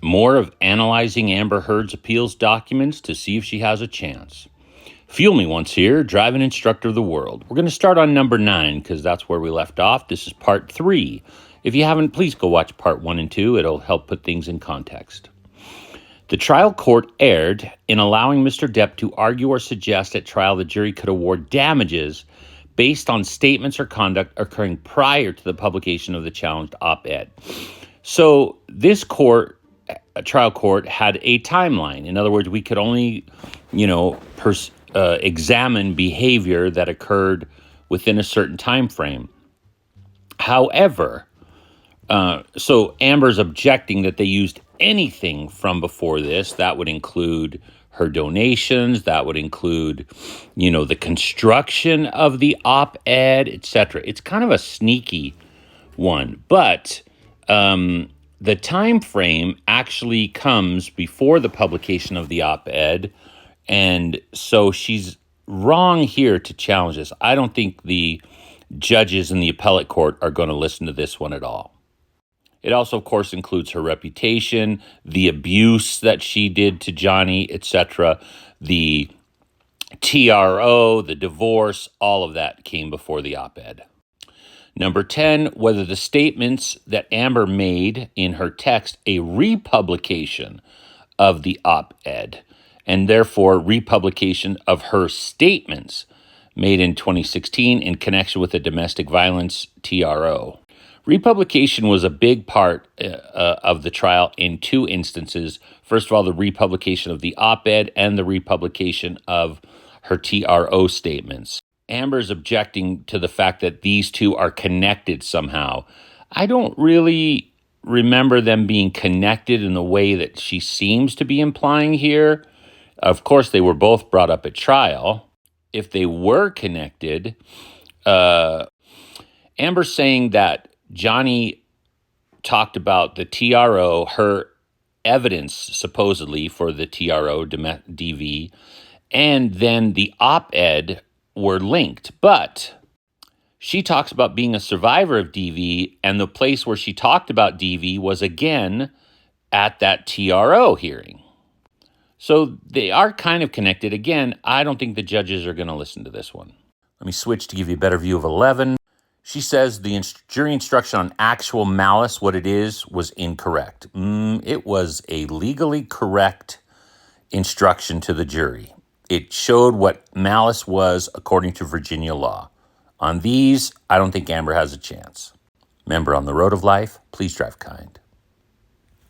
more of analyzing Amber Heard's appeals documents to see if she has a chance. Fuel me once here, driving instructor of the world. We're going to start on number 9 because that's where we left off. This is part 3. If you haven't, please go watch part 1 and 2. It'll help put things in context. The trial court erred in allowing Mr. Depp to argue or suggest at trial the jury could award damages based on statements or conduct occurring prior to the publication of the challenged op-ed. So this trial court had a timeline. In other words, we could only, examine behavior that occurred within a certain time frame. However, so Amber's objecting that they used anything from before this. That would include her donations. That would include, the construction of the op-ed, etc. It's kind of a sneaky one, but the time frame actually comes before the publication of the op-ed, and so she's wrong here to challenge this. I don't think the judges in the appellate court are going to listen to this one at all. It also, of course, includes her reputation, the abuse that she did to Johnny, etc., the TRO, the divorce, all of that came before the op-ed. Number 10, whether the statements that Amber made in her text a republication of the op-ed, and therefore republication of her statements made in 2016 in connection with the domestic violence TRO. Republication was a big part of the trial in 2 instances. First of all, the republication of the op-ed and the republication of her TRO statements. Amber's objecting to the fact that these 2 are connected somehow. I don't really remember them being connected in the way that she seems to be implying here. Of course, they were both brought up at trial. If they were connected, Amber's saying that Johnny talked about the TRO, her evidence supposedly for the TRO DV, and then the op-ed were linked. But she talks about being a survivor of DV, and the place where she talked about DV was again at that TRO hearing. So they are kind of connected. Again, I don't think the judges are going to listen to this one. Let me switch to give you a better view of 11. She says the jury instruction on actual malice, what it is, was incorrect. It was a legally correct instruction to the jury. It showed what malice was according to Virginia law. On these, I don't think Amber has a chance. Remember, on the road of life, please drive kind.